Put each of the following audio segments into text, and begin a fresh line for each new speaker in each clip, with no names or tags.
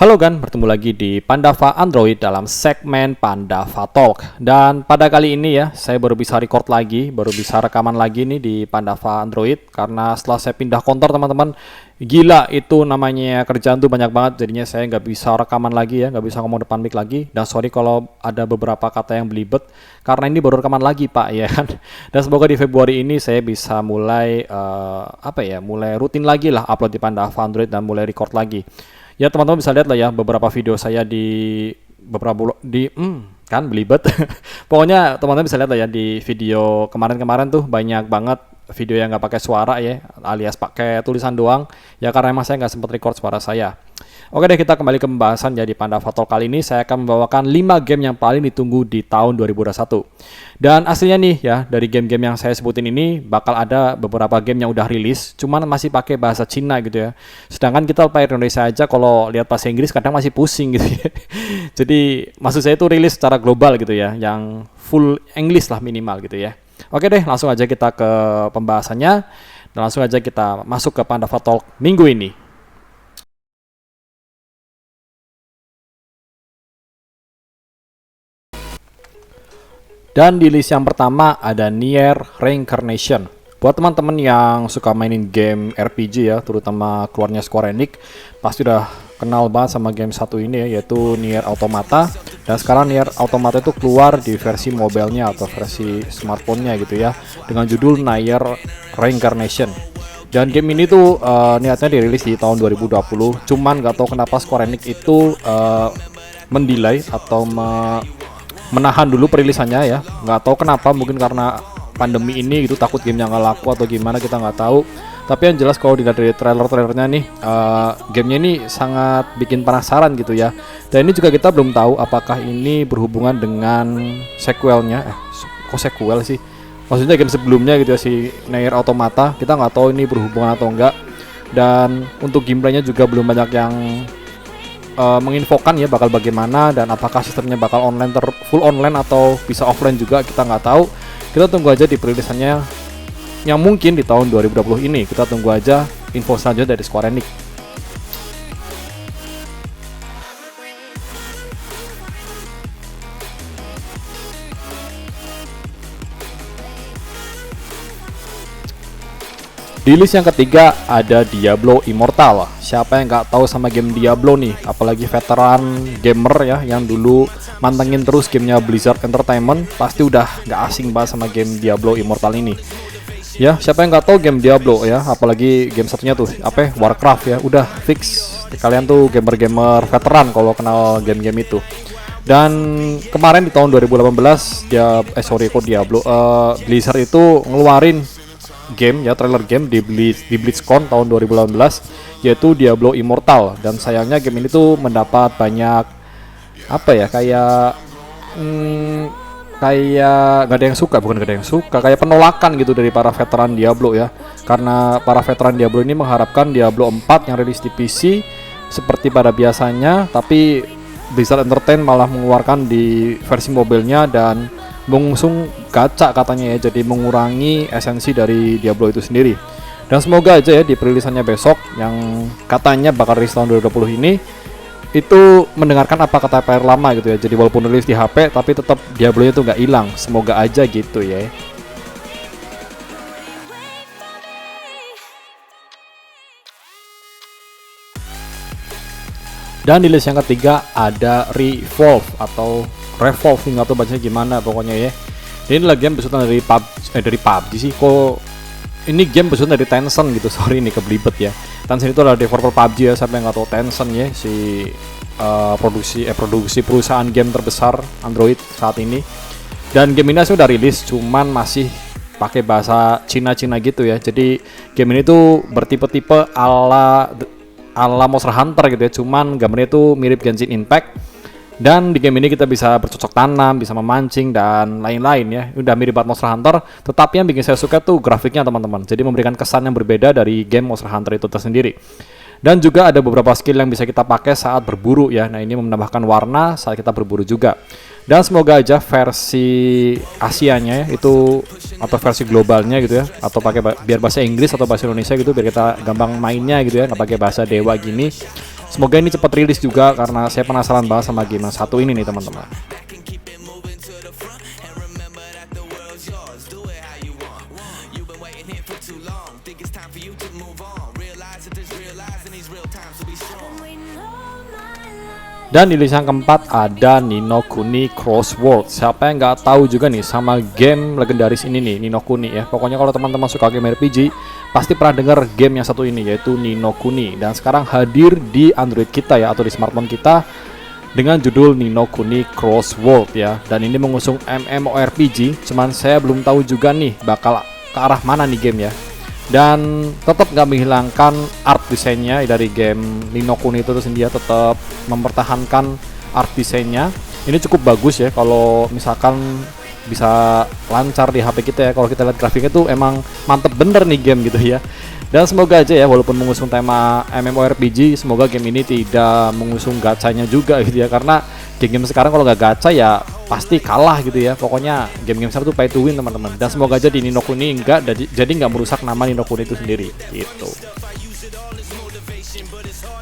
Halo Gan, bertemu lagi di Pandava Android dalam segmen Pandava Talk. Dan pada kali ini ya, saya baru bisa record lagi, baru bisa rekaman lagi nih di Pandava Android. Karena setelah saya pindah kantor teman-teman, gila itu namanya kerjaan tuh banyak banget. Jadinya saya nggak bisa rekaman lagi ya, nggak bisa ngomong depan mic lagi. Dan sorry kalau ada beberapa kata yang belibet, karena ini baru rekaman lagi Pak ya kan. Dan semoga di Februari ini saya bisa mulai mulai rutin lagi lah upload di Pandava Android dan mulai record lagi. Ya teman-teman bisa lihat lah ya beberapa video saya di beberapa kan belibet. Pokoknya teman-teman bisa lihat lah ya di video kemarin-kemarin tuh banyak banget video yang nggak pakai suara ya, alias pakai tulisan doang. Ya karena emang saya nggak sempat record suara saya. Oke deh, kita kembali ke pembahasan. Jadi Pandava Talk kali ini saya akan membawakan 5 game yang paling ditunggu di tahun 2021. Dan aslinya nih ya, dari game-game yang saya sebutin ini bakal ada beberapa game yang udah rilis, cuman masih pakai bahasa Cina gitu ya. Sedangkan kita player Indonesia aja kalau lihat bahasa Inggris kadang masih pusing gitu ya. Jadi maksud saya itu rilis secara global gitu ya, yang full English lah minimal gitu ya. Oke deh, langsung aja kita ke pembahasannya. Dan langsung aja kita masuk ke Pandava Talk minggu ini. Dan di list yang pertama ada Nier Reincarnation. Buat teman-teman yang suka mainin game RPG ya, terutama keluarnya Square Enix, pasti udah kenal banget sama game satu ini ya, yaitu Nier Automata. Dan sekarang Nier Automata itu keluar di versi mobilenya atau versi smartphone-nya gitu ya, dengan judul Nier Reincarnation. Dan game ini tuh niatnya dirilis di tahun 2020, cuman gak tahu kenapa Square Enix itu mendelay atau menahan dulu perilisannya ya, nggak tahu kenapa, mungkin karena pandemi ini gitu, takut gamenya nggak laku atau gimana, kita nggak tahu. Tapi yang jelas kalau dilihat dari trailernya nih, gamenya ini sangat bikin penasaran gitu ya. Dan ini juga kita belum tahu apakah ini berhubungan dengan sequelnya, kok sequel sih, maksudnya game sebelumnya gitu ya, si Nier Automata. Kita nggak tahu ini berhubungan atau enggak. Dan untuk gameplaynya juga belum banyak yang menginfokan ya bakal bagaimana, dan apakah sistemnya bakal online full online atau bisa offline juga, kita nggak tahu. Kita tunggu aja di perilisannya yang mungkin di tahun 2020 ini. Kita tunggu aja info selanjutnya dari Square Enix. Di list yang ketiga ada Diablo Immortal. Siapa yang nggak tahu sama game Diablo nih, apalagi veteran gamer ya yang dulu mantengin terus gamenya Blizzard Entertainment, pasti udah nggak asing banget sama game Diablo Immortal ini. Ya, siapa yang nggak tahu game Diablo ya, apalagi game satunya tuh Warcraft ya, udah fix kalian tuh gamer-gamer veteran kalau kenal game-game itu. Dan kemarin di tahun 2018 Blizzard itu ngeluarin game ya, trailer game di BlizzCon tahun 2018, yaitu Diablo Immortal. Dan sayangnya game ini tuh mendapat banyak kayak gak ada yang suka, kayak penolakan gitu dari para veteran Diablo ya. Karena para veteran Diablo ini mengharapkan Diablo 4 yang rilis di PC seperti pada biasanya, tapi Blizzard Entertainment malah mengeluarkan di versi mobilnya dan mengusung gacha katanya ya, jadi mengurangi esensi dari Diablo itu sendiri. Dan semoga aja ya di perilisannya besok yang katanya bakal rilis tahun 2020 ini itu mendengarkan apa kata player lama gitu ya. Jadi walaupun rilis di HP tapi tetap Diablo-nya tuh nggak hilang. Semoga aja gitu ya. Dan di list yang ketiga ada Revolve atau Revolve, nggak tahu bacanya gimana pokoknya ya. Ini lagi game besutan dari PUBG sih. Kok ini game besutan dari Tencent gitu. Sorry ini kebelibet ya. Tencent itu adalah developer PUBG ya. Siapa yang nggak tahu Tencent ya, si produksi perusahaan game terbesar Android saat ini. Dan game ini sudah rilis, cuman masih pakai bahasa Cina-Cina gitu ya. Jadi game ini tuh bertipe-tipe ala Monster Hunter gitu ya. Cuman gambarnya tuh mirip Genshin Impact. Dan di game ini kita bisa bercocok tanam, bisa memancing dan lain-lain ya. Udah mirip banget Monster Hunter, tetapi yang bikin saya suka tuh grafiknya teman-teman. Jadi memberikan kesan yang berbeda dari game Monster Hunter itu tersendiri. Dan juga ada beberapa skill yang bisa kita pakai saat berburu ya. Nah, ini menambahkan warna saat kita berburu juga. Dan semoga aja versi Asianya ya, itu atau versi globalnya gitu ya, atau pakai biar bahasa Inggris atau bahasa Indonesia gitu, biar kita gampang mainnya gitu ya, nggak pakai bahasa dewa gini. Semoga ini cepat rilis juga karena saya penasaran banget sama game yang satu ini nih teman-teman. Dan di list yang keempat ada Ni no Kuni Cross World. Siapa yang nggak tahu juga nih sama game legendaris ini nih, Ni no Kuni ya. Pokoknya kalau teman-teman suka game RPG, pasti pernah dengar game yang satu ini, yaitu Ni no Kuni. Dan sekarang hadir di Android kita ya, atau di smartphone kita dengan judul Ni no Kuni Cross World ya. Dan ini mengusung MMORPG, cuman saya belum tahu juga nih bakal ke arah mana nih game ya. Dan tetap nggak menghilangkan art desainnya dari game Ni no Kuni itu sendiri, tetap mempertahankan art desainnya. Ini cukup bagus ya kalau misalkan bisa lancar di HP kita ya. Kalau kita lihat grafiknya tuh emang mantep bener nih game gitu ya. Dan semoga aja ya, walaupun mengusung tema MMORPG, semoga game ini tidak mengusung gacanya juga gitu ya. Karena game-game sekarang kalau nggak gacha ya pasti kalah gitu ya. Pokoknya game-game sekarang tuh pay to win teman-teman. Dan semoga aja di Ni no Kuni enggak, jadi nggak merusak nama Ni no Kuni itu sendiri gitu.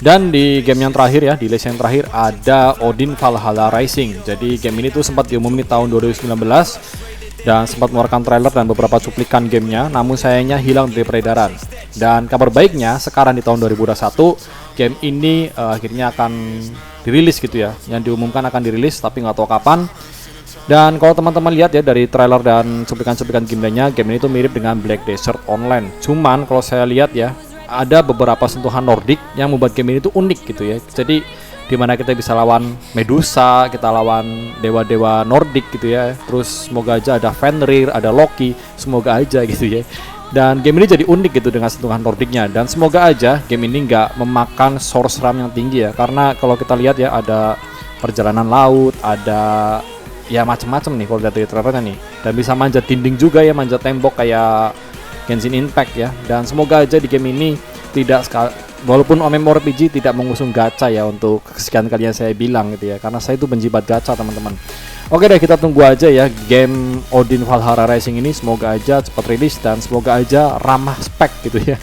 Dan di game yang terakhir ya, di list yang terakhir ada Odin Valhalla Rising. Jadi game ini tuh sempat diumumin di tahun 2019 dan sempat mengeluarkan trailer dan beberapa cuplikan gamenya, namun sayangnya hilang dari peredaran. Dan kabar baiknya sekarang di tahun 2021 game ini akhirnya akan dirilis gitu ya. Yang diumumkan akan dirilis tapi nggak tahu kapan. Dan kalau teman-teman lihat ya dari trailer dan cuplikan-cuplikan gameplaynya, game ini tuh mirip dengan Black Desert Online. Cuman kalau saya lihat ya, ada beberapa sentuhan Nordic yang membuat game ini tuh unik gitu ya. Jadi dimana kita bisa lawan Medusa, kita lawan dewa-dewa Nordic gitu ya. Terus semoga aja ada Fenrir, ada Loki, semoga aja gitu ya. Dan game ini jadi unik gitu dengan sentuhan Nordicnya. Dan semoga aja game ini nggak memakan source RAM yang tinggi ya. Karena kalau kita lihat ya ada perjalanan laut, ada ya macam-macam nih kalau lihat dari trailernya nih. Dan bisa manjat dinding juga ya, manjat tembok kayak Genshin Impact ya. Dan semoga aja di game ini tidak walaupun MMORPG tidak mengusung gacha ya, untuk kesekian kalian saya bilang gitu ya, karena saya itu penjibat gacha teman-teman. Oke deh, kita tunggu aja ya game Odin Valhalla Rising ini, semoga aja cepat rilis dan semoga aja ramah spek gitu ya.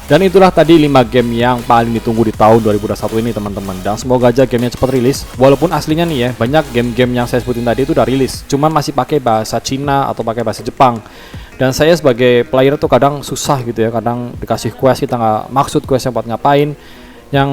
Dan itulah tadi 5 game yang paling ditunggu di tahun 2021 ini teman-teman. Dan semoga aja gamenya cepat rilis. Walaupun aslinya nih ya, banyak game-game yang saya sebutin tadi itu udah rilis, cuman masih pakai bahasa Cina atau pakai bahasa Jepang. Dan saya sebagai player tuh kadang susah gitu ya, kadang dikasih quest kita nggak maksud questnya buat ngapain, yang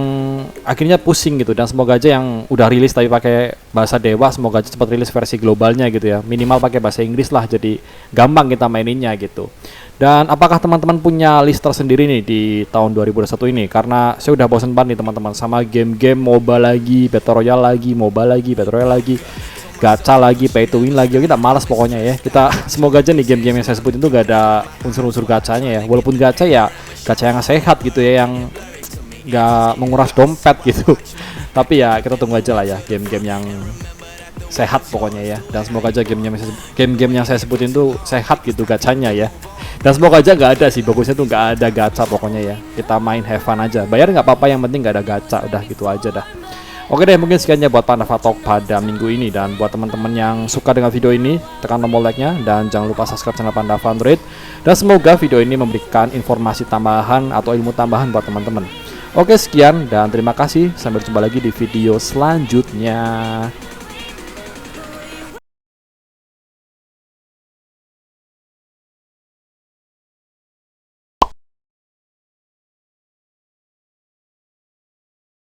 akhirnya pusing gitu. Dan semoga aja yang udah rilis tapi pakai bahasa dewa, semoga aja cepat rilis versi globalnya gitu ya, minimal pakai bahasa Inggris lah, jadi gampang kita maininnya gitu. Dan apakah teman-teman punya list tersendiri nih di tahun 2021 ini? Karena saya udah bosan banget nih teman-teman sama game-game MOBA lagi, Battle Royale lagi, MOBA lagi, Battle Royale lagi, gacha lagi, pay to win lagi. Kita malas pokoknya ya. Kita semoga aja nih game-game yang saya sebutin tuh gak ada unsur-unsur gacanya ya. Walaupun gacha ya, gacha yang sehat gitu ya, yang gak menguras dompet gitu. Tapi ya kita tunggu aja lah ya game-game yang sehat pokoknya ya. Dan semoga aja game-game yang saya sebutin tuh sehat gitu gacanya ya. Dan semoga aja nggak ada sih, bagusnya tuh nggak ada gacha pokoknya ya. Kita main have fun aja, bayar nggak apa-apa, yang penting nggak ada gacha, udah gitu aja dah. Oke deh, mungkin sekiannya buat Pandava Talk pada minggu ini. Dan buat teman-teman yang suka dengan video ini, tekan tombol like-nya dan jangan lupa subscribe channel Pandava Android. Dan semoga video ini memberikan informasi tambahan atau ilmu tambahan buat teman-teman. Oke, sekian dan terima kasih, sampai jumpa lagi di video selanjutnya.